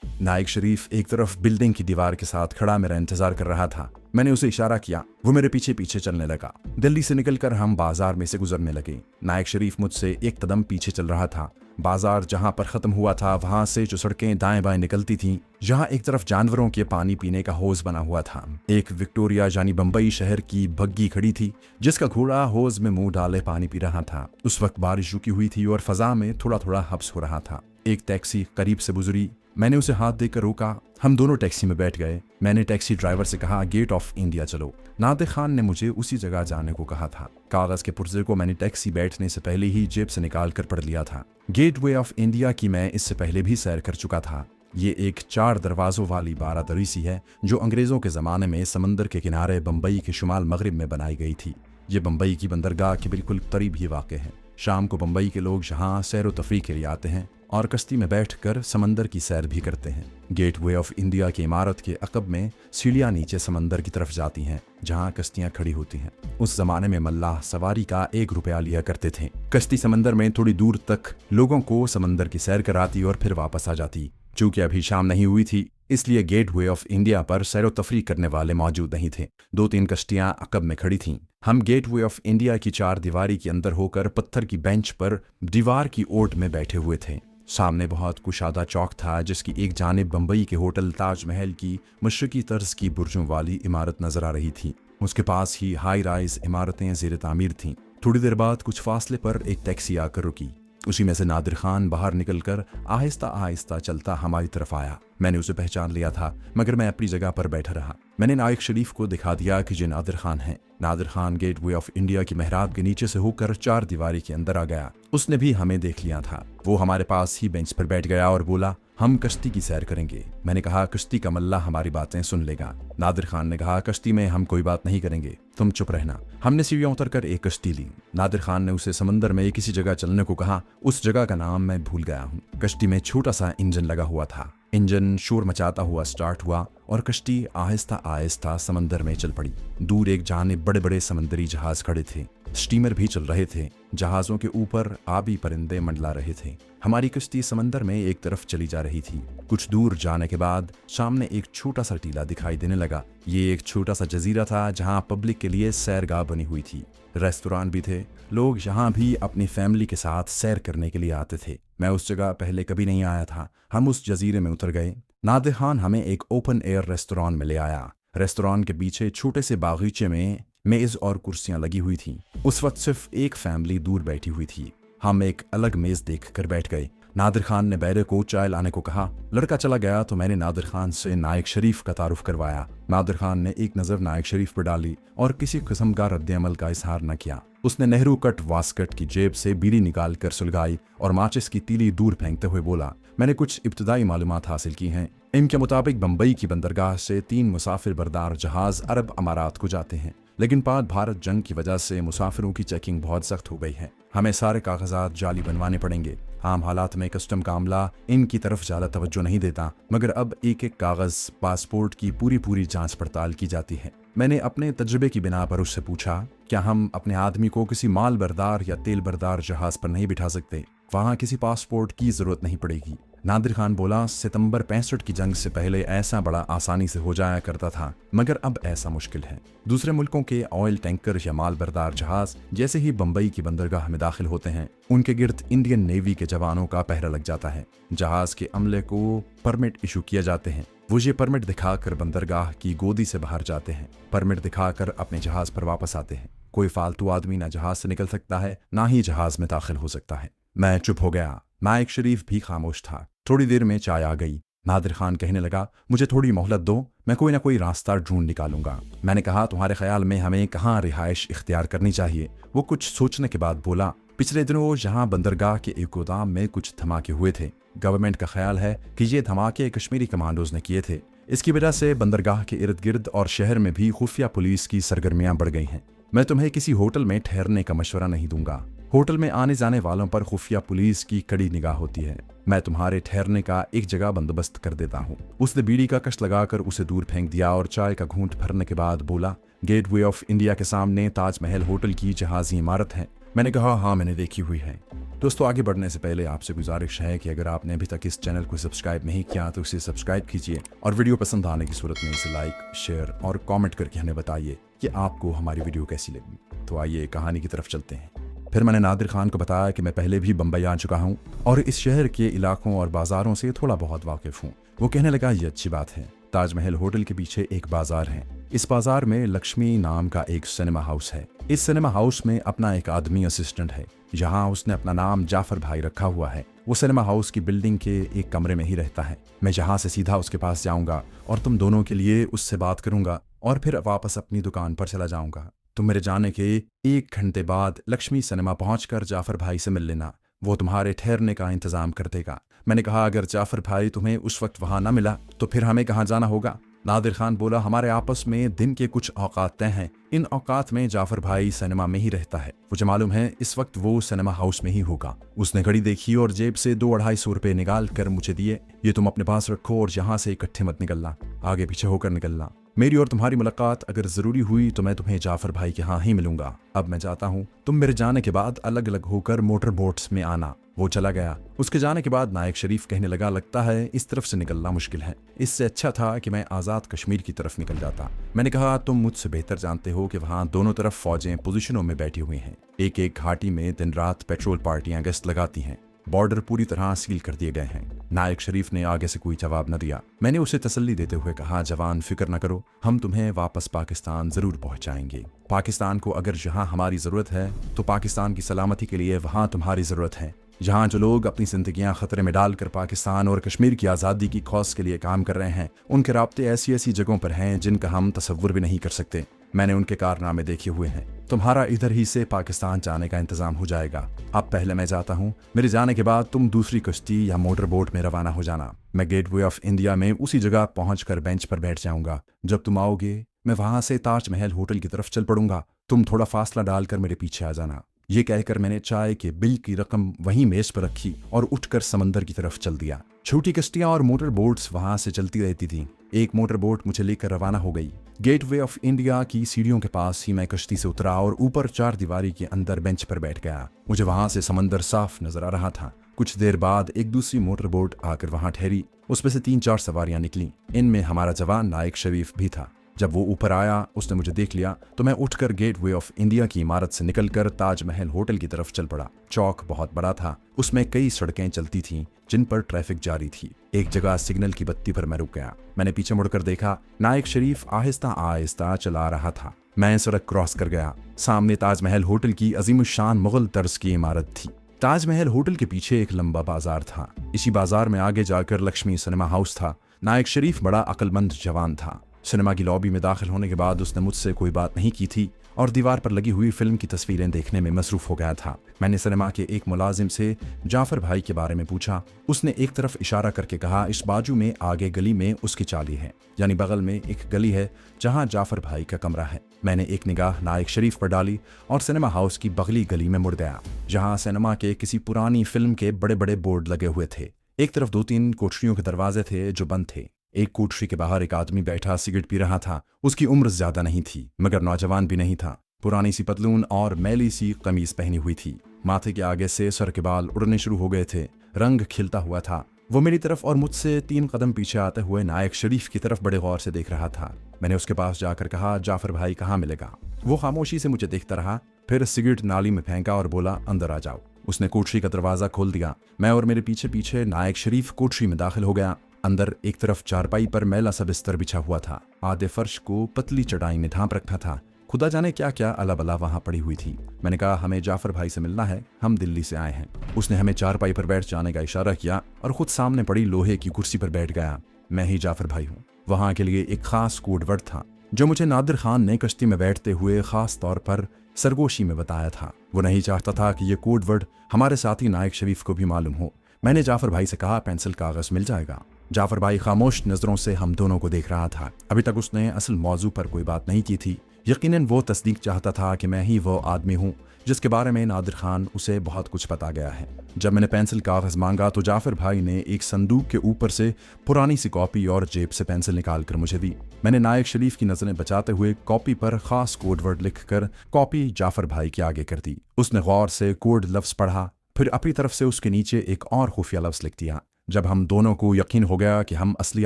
नायक शरीफ एक तरफ बिल्डिंग की दीवार के साथ खड़ा मेरा इंतजार कर रहा था। मैंने उसे इशारा किया, वो मेरे पीछे पीछे चलने लगा। दिल्ली से निकलकर हम बाजार में से गुजरने लगे। नायक शरीफ मुझसे एक कदम पीछे चल रहा था। बाजार जहां पर खत्म हुआ था वहां से जो सड़कें दाएं बाएं निकलती थीं, जहां एक तरफ जानवरों के पानी पीने का हौज बना हुआ था, एक विक्टोरिया यानी बंबई शहर की बग्गी खड़ी थी जिसका घोड़ा हौज में मुंह डाले पानी पी रहा था। उस वक्त बारिश रुकी हुई थी और फजा में थोड़ा थोड़ा हब्स हो रहा था। एक टैक्सी करीब से गुजरी। मैंने उसे हाथ देकर रोका। हम दोनों टैक्सी में बैठ गए। मैंने टैक्सी ड्राइवर से कहा, गेट ऑफ इंडिया चलो। नादिर खान ने मुझे उसी जगह जाने को कहा था। कागज के पुर्जे को मैंने टैक्सी बैठने से पहले ही जेब से निकाल कर पढ़ लिया था। गेटवे ऑफ इंडिया की मैं इससे पहले भी सैर कर चुका था। ये एक 4 दरवाजों वाली बारादरी सी है जो अंग्रेजों के ज़माने में समंदर के किनारे बंबई के शुमाल मगरिब में बनाई गई थी। ये बंबई की बंदरगाह के बिल्कुल करीब ही वाक़ है। शाम को बंबई के लोग यहाँ सैर व तफरीह के लिए आते हैं और कश्ती में बैठकर समंदर की सैर भी करते हैं। गेटवे ऑफ इंडिया की इमारत के अकब में सीढ़ियाँ नीचे समंदर की तरफ जाती हैं जहाँ कश्तियाँ खड़ी होती हैं। उस जमाने में मल्लाह सवारी का 1 रुपया लिया करते थे। कश्ती समंदर में थोड़ी दूर तक लोगों को समंदर की सैर कराती और फिर वापस आ जाती। चूंकि अभी शाम नहीं हुई थी इसलिए गेटवे ऑफ इंडिया पर सैर व तफरीह करने वाले मौजूद नहीं थे। 2-3 कश्तियाँ अकब में खड़ी थीं। हम गेटवे ऑफ इंडिया की 4 दीवारी के अंदर होकर पत्थर की बेंच पर दीवार की ओट में बैठे हुए थे। सामने बहुत कुशादा चौक था जिसकी एक जानिब बंबई के होटल ताजमहल की मशरकी तर्ज की बुर्जों वाली इमारत नजर आ रही थी। उसके पास ही हाई राइज इमारतें ज़ेर तामीर थीं। थोड़ी देर बाद कुछ फासले पर एक टैक्सी आकर रुकी। उसी में से नादिर खान बाहर निकलकर आहिस्ता आहिस्ता चलता हमारी तरफ आया। मैंने उसे पहचान लिया था मगर मैं अपनी जगह पर बैठा रहा। मैंने नायक शरीफ को दिखा दिया कि ये नादिर खान है। Nadir Khan gateway of India की मेहराब के नीचे से होकर 4 दीवारी के अंदर आ गया। उसने भी हमें देख लिया था। वो हमारे पास ही बेंच पर बैठ गया और बोला, हम कश्ती की सैर करेंगे। मैंने कहा, कश्ती का मल्ला हमारी बातें सुन लेगा। नादिर खान ने कहा, कश्ती में हम कोई बात नहीं करेंगे, तुम चुप रहना। हमने सीढ़ियां उतरकर एक कश्ती ली। नादिर खान ने उसे समंदर में किसी जगह चलने को कहा। उस जगह का नाम मैं भूल गया हूँ। कश्ती में छोटा सा इंजन लगा हुआ था। इंजन शोर मचाता हुआ स्टार्ट हुआ और कश्ती आहिस्ता आहिस्ता समंदर में चल पड़ी। दूर एक जानिब बड़े बड़े समंदरी जहाज खड़े थे। स्टीमर भी चल रहे थे। जहाजों के ऊपर आबी परिंदे मंडला रहे थे। हमारी कश्ती समंदर में एक तरफ चली जा रही थी। कुछ दूर जाने के बाद सामने एक छोटा सा टीला दिखाई देने लगा। ये एक छोटा सा जजीरा था जहां पब्लिक के लिए सैरगाह बनी हुई थी। रेस्तोरां भी थे। लोग यहाँ भी अपनी फैमिली के साथ सैर करने के लिए आते थे। मैं उस जगह पहले कभी नहीं आया था। हम उस जजीरे में उतर गए। नादिर खान हमें एक ओपन एयर रेस्तोरां में ले आया। रेस्तोरां के पीछे छोटे से बागीचे में मेज और कुर्सियां लगी हुई थीं। उस वक्त सिर्फ एक फैमिली दूर बैठी हुई थी। हम एक अलग मेज देखकर बैठ गए। नादिर खान ने बैरे को चाय लाने को कहा। लड़का चला गया तो मैंने नादिर खान से नायक शरीफ का तारुफ करवाया। नादिर खान ने एक नज़र नायक शरीफ पर डाली और किसी किस्म का रद्द-ए-अमल का इजहार न किया। उसने नेहरू कट वास्कट की जेब से बीड़ी निकाल कर सुलगाई और माचिस की तीली दूर फेंकते हुए बोला, मैंने कुछ इब्तदाई मालूमात हासिल की हैं। इनके मुताबिक बंबई की बंदरगाह से 3 मुसाफिर बरदार जहाज अरब अमारात को जाते हैं, लेकिन बाद भारत जंग की वजह से मुसाफिरों की चेकिंग बहुत सख्त हो गई है। हमें सारे कागजात जाली बनवाने पड़ेंगे। आम हालात में कस्टम का अमला इनकी तरफ ज़्यादा तवज्जो नहीं देता, मगर अब एक एक कागज़ पासपोर्ट की पूरी जांच पड़ताल की जाती है। मैंने अपने तजुर्बे की बिना पर उससे पूछा, क्या हम अपने आदमी को किसी माल बरदार या तेल बरदार जहाज पर नहीं बिठा सकते? वहाँ किसी पासपोर्ट की ज़रूरत नहीं पड़ेगी। नादिर खान बोला, सितंबर 65 की जंग से पहले ऐसा बड़ा आसानी से हो जाया करता था, मगर अब ऐसा मुश्किल है। दूसरे मुल्कों के ऑयल टैंकर या माल बरदार जहाज जैसे ही बंबई की बंदरगाह में दाखिल होते हैं, उनके गिर्द इंडियन नेवी के जवानों का पहरा लग जाता है। जहाज के अमले को परमिट इशू किए जाते हैं। वो ये परमिट दिखाकर बंदरगाह की गोदी से बाहर जाते हैं। परमिट दिखाकर अपने जहाज पर वापस आते हैं। कोई फालतू आदमी ना जहाज से निकल सकता है, ना ही जहाज में दाखिल हो सकता है। मैं चुप हो गया। नायक शरीफ भी खामोश था। थोड़ी देर में चाय आ गई। नादिर खान कहने लगा, मुझे थोड़ी मोहलत दो, मैं कोई ना कोई रास्ता ढूंढ निकालूंगा। मैंने कहा, तुम्हारे ख्याल में हमें कहाँ रिहाइश इख्तियार करनी चाहिए? वो कुछ सोचने के बाद बोला, पिछले दिनों यहाँ बंदरगाह के एक गोदाम में कुछ धमाके हुए थे। गवर्नमेंट का ख्याल है कि ये धमाके कश्मीरी कमांडोज ने किए थे। इसकी वजह से बंदरगाह के इर्द गिर्द और शहर में भी खुफिया पुलिस की सरगर्मियां बढ़ गई हैं। मैं तुम्हें किसी होटल में ठहरने का मशवरा नहीं दूंगा। होटल में आने जाने वालों पर खुफिया पुलिस की कड़ी निगाह होती है। मैं तुम्हारे ठहरने का एक जगह बंदोबस्त कर देता हूँ। उसने बीड़ी का कश लगाकर उसे दूर फेंक दिया और चाय का घूंट भरने के बाद बोला, गेटवे ऑफ इंडिया के सामने ताजमहल होटल की जहाजी इमारत है। मैंने कहा हाँ मैंने देखी हुई है। दोस्तों आगे बढ़ने से पहले आपसे गुजारिश है कि अगर आपने अभी तक इस चैनल को सब्सक्राइब नहीं किया तो इसे सब्सक्राइब कीजिए और वीडियो पसंद आने की सूरत में इसे लाइक, शेयर और कमेंट करके हमें बताइए कि आपको हमारी वीडियो कैसी लगी। तो आइए कहानी की तरफ चलते हैं। फिर मैंने नादिर खान को बताया कि मैं पहले भी बम्बई आ चुका हूँ और इस शहर के इलाकों और बाजारों से थोड़ा बहुत वाकिफ हूँ। वो कहने लगा ये अच्छी बात है। ताजमहल होटल के पीछे एक बाजार है। इस बाजार में लक्ष्मी नाम का एक सिनेमा हाउस है। इस सिनेमा हाउस में अपना एक आदमी असिस्टेंट है। यहाँ उसने अपना नाम जाफर भाई रखा हुआ है। वो सिनेमा हाउस की बिल्डिंग के एक कमरे में ही रहता है। मैं यहाँ से सीधा उसके पास जाऊंगा और तुम दोनों के लिए उससे बात करूंगा और फिर वापस अपनी दुकान पर चला जाऊंगा। तुम मेरे जाने के 1 घंटे बाद लक्ष्मी सिनेमा पहुंचकर जाफर भाई से मिल लेना। वो तुम्हारे ठहरने का इंतजाम कर देगा। मैंने कहा अगर जाफर भाई तुम्हें उस वक्त वहां ना मिला तो फिर हमें कहाँ जाना होगा? नादिर खान बोला हमारे आपस में दिन के कुछ औकात तय हैं। इन औकात में जाफर भाई सिनेमा में ही रहता है। मुझे मालूम है इस वक्त वो सिनेमा हाउस में ही होगा। उसने घड़ी देखी और जेब से 2-250 रुपए निकाल कर मुझे दिए। ये तुम अपने पास रखो और यहाँ से इकट्ठे मत निकलना, आगे पीछे होकर निकलना। मेरी और तुम्हारी मुलाकात अगर जरूरी हुई तो मैं तुम्हें जाफर भाई के यहाँ ही मिलूंगा। अब मैं जाता हूँ। तुम मेरे जाने के बाद अलग अलग होकर मोटर बोट्स में आना। वो चला गया। उसके जाने के बाद नायक शरीफ कहने लगा लगता है इस तरफ से निकलना मुश्किल है। इससे अच्छा था कि मैं आज़ाद कश्मीर की तरफ निकल जाता। मैंने कहा तुम मुझसे बेहतर जानते हो कि वहाँ दोनों तरफ फौजें पोजीशनों में बैठी हुई हैं। एक एक घाटी में दिन रात पेट्रोल पार्टियां गश्त लगाती हैं। बॉर्डर पूरी तरह सील कर दिए गए हैं। नायक शरीफ ने आगे से कोई जवाब न दिया। मैंने उसे तसल्ली देते हुए कहा जवान फिक्र न करो, हम तुम्हें वापस पाकिस्तान जरूर पहुंचाएंगे। पाकिस्तान को अगर जहां हमारी जरूरत है तो पाकिस्तान की सलामती के लिए वहां तुम्हारी जरूरत है। जहां जो लोग अपनी जिंदगियां खतरे में डालकर पाकिस्तान और कश्मीर की आज़ादी की खौस के लिए काम कर रहे हैं, उनके राब्ते ऐसी ऐसी जगहों पर हैं जिनका हम तसव्वुर भी नहीं कर सकते। मैंने उनके कारनामे देखे हुए हैं। तुम्हारा इधर ही से पाकिस्तान जाने का इंतजाम हो जाएगा। अब पहले मैं जाता हूँ। मेरे जाने के बाद तुम दूसरी कश्ती या मोटर बोट में रवाना हो जाना। मैं गेटवे ऑफ इंडिया में उसी जगह पहुंचकर बेंच पर बैठ जाऊंगा। जब तुम आओगे मैं वहां से ताजमहल होटल की तरफ चल पड़ूंगा। तुम थोड़ा फासला डालकर मेरे पीछे आ जाना। ये कहकर मैंने चाय के बिल की रकम वहीं मेज पर रखी और उठकर समंदर की तरफ चल दिया। छोटी कश्तियां और मोटर बोट्स वहां से चलती रहती थीं। एक मोटर बोट मुझे लेकर रवाना हो गई। गेटवे ऑफ इंडिया की सीढ़ियों के पास ही मैं कश्ती से उतरा और ऊपर 4 दीवारी के अंदर बेंच पर बैठ गया। मुझे वहां से समंदर साफ नजर आ रहा था। कुछ देर बाद एक दूसरी मोटर बोट आकर वहां ठहरी। उसमें से 3-4 सवारियां निकली। इनमें हमारा जवान नायक शरीफ भी था। जब वो ऊपर आया उसने मुझे देख लिया तो मैं उठकर गेटवे ऑफ इंडिया की इमारत से निकलकर ताजमहल होटल की तरफ चल पड़ा। चौक बहुत बड़ा था। उसमें कई सड़कें चलती थीं जिन पर ट्रैफिक जारी थी। एक जगह सिग्नल की बत्ती पर मैं रुक गया। मैंने पीछे मुड़कर देखा। नायक शरीफ आहिस्ता आहिस्ता चला रहा था। मैं सड़क क्रॉस कर गया। सामने ताजमहल होटल की अजीमुशान मुगल तर्ज की इमारत थी। ताजमहल होटल के पीछे एक लंबा बाजार था। इसी बाजार में आगे जाकर लक्ष्मी सिनेमा हाउस था। नायक शरीफ बड़ा अक्लमंद जवान था। सिनेमा की लॉबी में दाखिल होने के बाद उसने मुझसे कोई बात नहीं की थी और दीवार पर लगी हुई फिल्म की तस्वीरें देखने में मसरूफ हो गया था। मैंने सिनेमा के एक मुलाजिम से जाफर भाई के बारे में पूछा। उसने एक तरफ इशारा करके कहा इस बाजू में आगे गली में उसकी चाली है, यानी बगल में एक गली है जहां जाफर भाई का कमरा है। मैंने एक निगाह नायक शरीफ पर डाली और सिनेमा हाउस की बगली गली में मुड़ गया जहां सिनेमा के किसी पुरानी फिल्म के बड़े बड़े बोर्ड लगे हुए थे। एक तरफ 2-3 कोठरियों के दरवाजे थे जो बंद थे। एक कोठरी के बाहर एक आदमी बैठा सिगरेट पी रहा था। उसकी उम्र ज्यादा नहीं थी मगर नौजवान भी नहीं था। पुरानी सी पतलून और मैली सी कमीज पहनी हुई थी। माथे के आगे से सर के बाल उड़ने शुरू हो गए थे। रंग खिलता हुआ था। वो मेरी तरफ और मुझसे 3 कदम पीछे आते हुए नायक शरीफ की तरफ बड़े गौर से देख रहा था। मैंने उसके पास जाकर कहा जाफर भाई कहाँ मिलेगा? वो खामोशी से मुझे देखता रहा, फिर सिगरेट नाली में फेंका और बोला अंदर आ जाओ। उसने कोठरी का दरवाजा खोल दिया। मैं और मेरे पीछे पीछे नायक शरीफ कोठरी में दाखिल हो गया। अंदर एक तरफ चारपाई पर मैला सा बिस्तर बिछा हुआ था। आधे फर्श को पतली चटाई ने ढांप रखा था। खुदा जाने क्या क्या अला बला वहां पड़ी हुई थी। मैंने कहा हमें जाफर भाई से मिलना है, हम दिल्ली से आए हैं। उसने हमें चारपाई पर बैठ जाने का इशारा किया और खुद सामने पड़ी लोहे की कुर्सी पर बैठ गया। मैं ही जाफर भाई हूँ। वहां के लिए एक खास कोडवर्ड था जो मुझे नादिर खान ने कश्ती में बैठते हुए खास तौर पर सरगोशी में बताया था। वो नहीं चाहता था कि ये कोडवर्ड हमारे साथी नायक शरीफ को भी मालूम हो। मैंने जाफर भाई से कहा पेंसिल कागज मिल जाएगा। जाफर भाई खामोश नजरों से हम दोनों को देख रहा था। अभी तक उसने असल मौजू पर कोई बात नहीं की थी। यकीनन वो तस्दीक चाहता था कि मैं ही वो आदमी हूँ जिसके बारे में नादिर खान उसे बहुत कुछ पता गया है। जब मैंने पेंसिल कागज मांगा तो जाफर भाई ने एक संदूक के ऊपर से पुरानी सी कॉपी और जेब से पेंसिल निकाल कर मुझे दी। मैंने नायक शरीफ की नजरें बचाते हुए कॉपी पर खास कोड वर्ड लिखकर कॉपी जाफर भाई के आगे कर दी। उसने गौर से कोड लफ्ज पढ़ा, फिर अपनी तरफ से उसके नीचे एक और खुफिया लफ्ज लिख दिया। जब हम दोनों को यकीन हो गया कि हम असली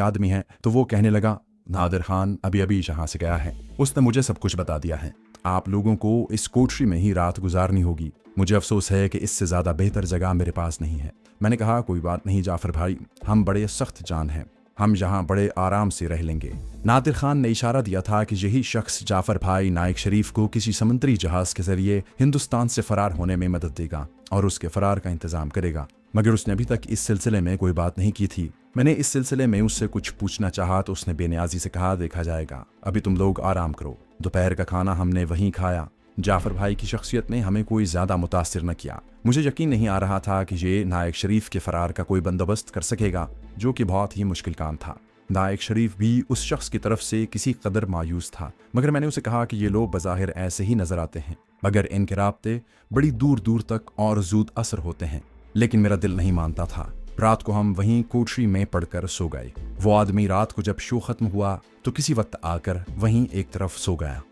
आदमी हैं तो वो कहने लगा, नादिर खान अभी अभी यहाँ से गया है, उसने मुझे सब कुछ बता दिया है। आप लोगों को इस कोठरी में ही रात गुजारनी होगी। मुझे अफसोस है कि इससे ज़्यादा बेहतर जगह मेरे पास नहीं है। मैंने कहा, कोई बात नहीं जाफर भाई, हम बड़े सख्त जान हैं, हम यहाँ बड़े आराम से रह लेंगे। नादिर खान ने इशारा दिया था कि यही शख्स जाफर भाई नायक शरीफ को किसी समुद्री जहाज के जरिए हिंदुस्तान से फरार होने में मदद देगा और उसके फरार का इंतजाम करेगा, मगर उसने अभी तक इस सिलसिले में कोई बात नहीं की थी। मैंने इस सिलसिले में उससे कुछ पूछना चाहा तो उसने बेनियाजी से कहा, देखा जाएगा, अभी तुम लोग आराम करो। दोपहर का खाना हमने वहीं खाया। जाफर भाई की शख्सियत ने हमें कोई ज्यादा मुतासिर न किया। मुझे यकीन नहीं आ रहा था कि ये नायक शरीफ के फरार का कोई बंदोबस्त कर सकेगा, जो कि बहुत ही मुश्किल काम था। नायक शरीफ भी उस शख्स की तरफ से किसी कदर मायूस था, मगर मैंने उसे कहा कि ये लोग बज़ाहिर ऐसे ही नजर आते हैं, मगर इनके राब्ते बड़ी दूर दूर तक और ज़ूद असर होते हैं। लेकिन मेरा दिल नहीं मानता था। रात को हम वहीं कोठरी में पड़कर सो गए। वो आदमी रात को जब शो खत्म हुआ तो किसी वक्त आकर वहीं एक तरफ सो गया।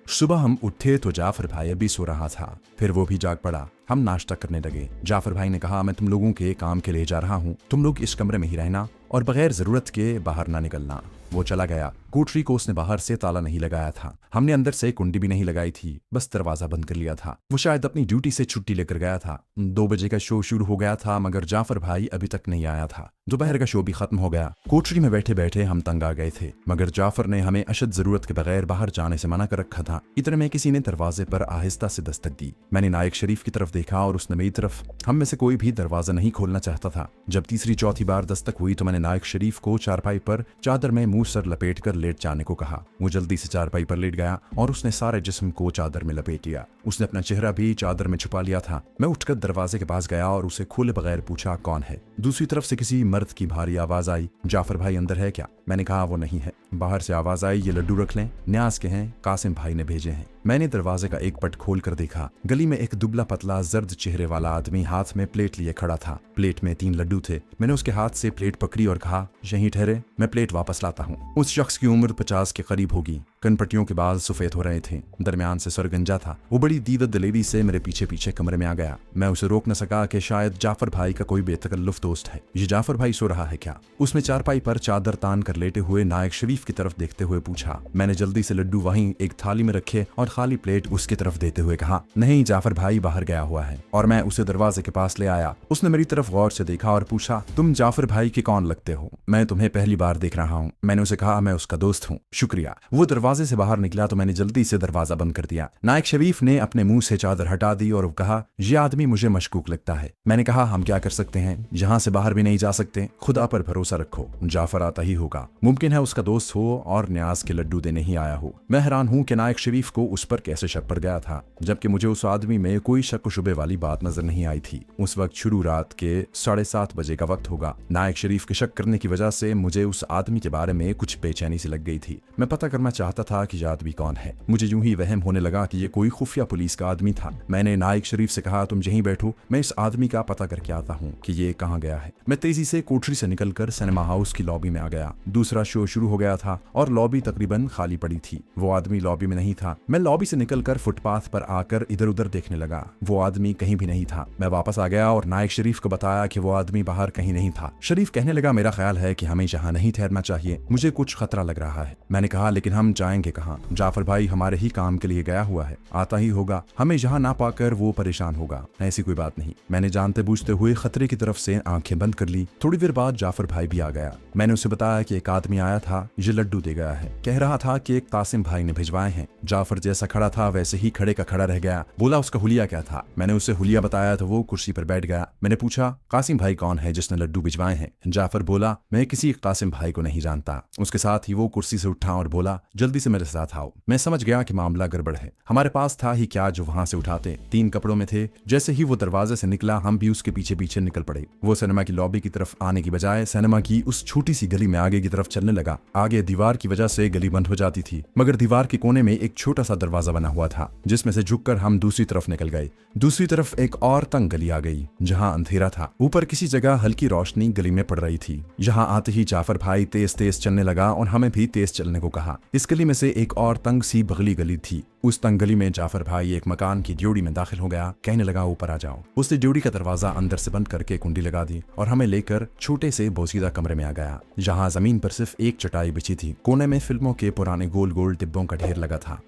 सुबह हम उठे तो जाफर भाई अभी सो रहा था, फिर वो भी जाग पड़ा। हम नाश्ता करने लगे। जाफर भाई ने कहा, मैं तुम लोगों के काम के लिए जा रहा हूँ, तुम लोग इस कमरे में ही रहना और बगैर जरूरत के बाहर ना निकलना। वो चला गया। कोठरी को उसने बाहर से ताला नहीं लगाया था, हमने अंदर से कुंडी भी नहीं लगाई थी, बस दरवाजा बंद कर लिया था। वो शायद अपनी ड्यूटी से छुट्टी लेकर गया था। 2 बजे का शो शुरू हो गया था, मगर जाफर भाई अभी तक नहीं आया था। दोपहर का शो भी खत्म हो गया। कोठरी में बैठे बैठे हम तंग आ गए थे, मगर जाफर ने हमें अशद जरूरत के बगैर बाहर जाने से मना कर रखा था। इतने में किसी ने दरवाजे पर आहिस्ता से दस्तक दी। मैंने नायक शरीफ की तरफ देखा और उसने मेरी तरफ। हम में से कोई भी दरवाजा नहीं खोलना चाहता था। जब तीसरी चौथी बार दस्तक हुई तो मैंने नायक शरीफ को चारपाई पर चादर में मुंह सर लपेट कर लेट जाने को कहा। वो जल्दी से चारपाई पर लेट गया और उसने सारे जिस्म को चादर में लपेट लिया। उसने अपना चेहरा भी चादर में छुपा लिया था। मैं उठकर दरवाजे के पास गया और उसे खोले बगैर पूछा, कौन है? दूसरी तरफ से किसी मर्द की भारी आवाज आई, जाफर भाई अंदर है क्या? मैंने कहा, वो नहीं है। बाहर से आवाज आई, ये लड्डू रख लें, न्याज के हैं, कासिम भाई ने भेजे हैं। मैंने दरवाजे का एक पट खोल कर देखा। गली में एक दुबला पतला जर्द चेहरे वाला आदमी हाथ में प्लेट लिए खड़ा था। प्लेट में 3 लड्डू थे। मैंने उसके हाथ से प्लेट पकड़ी और कहा, यहीं ठहरे, मैं प्लेट वापस लाता हूँ। उस शख्स की उम्र 50 के करीब होगी। कनपट्टियों के बाल सफेद हो रहे थे, दरमियान से सरगंजा था। वो बड़ी दीदत दलेरी से मेरे पीछे पीछे कमरे में आ गया। मैं उसे रोक न सका कि शायद जाफर भाई का कोई बेतकल्लुफ दोस्त है। ये जाफर भाई सो रहा है क्या? उसने चारपाई पर चादर तान कर लेटे हुए नायक शरीफ की तरफ देखते हुए पूछा। मैंने जल्दी से लड्डू वहीं एक थाली में रखे और खाली प्लेट उसकी तरफ देते हुए कहा, नहीं, जाफर भाई बाहर गया हुआ है। और मैं उसे दरवाजे के पास ले आया। उसने मेरी तरफ गौर से देखा और पूछा, तुम जाफर भाई के कौन लगते हो? मैं तुम्हें पहली बार देख रहा हूँ। मैंने उसे कहा, मैं उसका दोस्त हूँ। शुक्रिया। वो दरवाजे से बाहर निकला तो मैंने जल्दी से दरवाजा बंद कर दिया। नायक शरीफ ने अपने मुंह से चादर हटा दी और कहा, यह आदमी मुझे मशकूक लगता है। मैंने कहा, हम क्या कर सकते हैं, यहाँ से बाहर भी नहीं जा सकते। खुदा पर भरोसा रखो, जाफर आता ही होगा। मुमकिन है उसका दोस्त हो और न्याज के लड्डू देने ही आया हो। मैं हैरान हूँ कि नायक शरीफ को उस पर कैसे शक पड़ गया था, जबकि मुझे उस आदमी में कोई शक शुबे वाली बात नजर नहीं आई थी। उस वक्त शुरू रात के 7:30 बजे का वक्त होगा। नायक शरीफ के शक करने की वजह से मुझे उस आदमी के बारे में कुछ बेचैनी सी लग गई थी। मैं पता करना चाहता था कि यह आदमी कौन है। मुझे यूं ही वहम होने लगा कि ये कोई खुफिया पुलिस का आदमी था। मैंने नायक शरीफ से कहा, तुम यहीं बैठो, मैं इस आदमी का पता करके आता हूँ कि ये कहाँ गया है। मैं तेजी से कोठरी से निकलकर सिनेमा हाउस की लॉबी में आ गया। दूसरा शो शुरू हो गया था और लॉबी तकरीबन खाली पड़ी थी। वो आदमी लॉबी में नहीं था। मैं लॉबी से निकलकर फुटपाथ पर आकर इधर उधर देखने लगा। वो आदमी कहीं भी नहीं था। मैं वापस आ गया और नायक शरीफ को बताया कि वो आदमी बाहर कहीं नहीं था। शरीफ कहने लगा, मेरा ख्याल है कि हमें यहाँ नहीं ठहरना चाहिए, मुझे कुछ खतरा लग रहा है। मैंने कहा, लेकिन हम जाएंगे कहाँ? जाफर भाई हमारे ही काम के लिए गया हुआ है, आता ही होगा। हमें यहाँ ना पाकर वो परेशान होगा। ऐसी कोई बात नहीं। मैंने जानते बूझते हुए खतरे की तरफ से आंखें बंद कर ली। थोड़ी देर बाद जाफर भाई भी आ गया। मैंने उसे बताया कि एक आदमी आया था, ये लड्डू दे गया है। कह रहा था कि एक कासिम भाई ने भिजवाए हैं। जाफर जैसा खड़ा था वैसे ही खड़े का खड़ा रह गया। बोला, उसका हुलिया क्या था? मैंने उसे हुलिया बताया तो वो कुर्सी पर बैठ गया। मैंने पूछा, कासिम भाई कौन है जिसने लड्डू भिजवाए हैं? जाफर बोला, मैं किसी कासिम भाई को नहीं जानता। उसके साथ ही वो कुर्सी से उठा और बोला, जल्दी से मेरे साथ आओ। मैं समझ गया कि मामला गड़बड़ है। हमारे पास था ही क्या जो वहां से उठाते। 3 कपड़ों में थे। जैसे ही वो दरवाजे से निकला हम भी उसके पीछे पीछे निकल पड़े। वो सिनेमा की लॉबी की तरफ आने की बजाय सिनेमा की उस छोटी सी गली में आगे की तरफ चलने लगा। आगे दीवार की वजह से गली बंद हो जाती थी, मगर दीवार के कोने में एक छोटा सा दरवाजा बना हुआ था जिसमें से झुककर हम दूसरी तरफ निकल गए। दूसरी तरफ एक और तंग गली आ गई जहां अंधेरा था। ऊपर किसी जगह हल्की रोशनी गली में पड़ रही थी। यहाँ आते ही जाफर भाई तेज तेज चलने लगा और हमें भी तेज चलने को कहा। इस गली में से एक और तंग सी बगली गली थी। उस तंग गली में जाफर भाई एक मकान की ड्योड़ी में दाखिल हो गया। कहने लगा ऊपर आ जाओ। उसने ड्योड़ी का दरवाजा अंदर से बंद करके कुंडी लगा दी और हमें लेकर छोटे से बोसीदा कमरे में आ गया जहाँ जमीन पर सिर्फ एक चटाई बिछी थी। कोने में फिल्मों के पुराने गोल गोल डिब्बों का ढेर लगा था।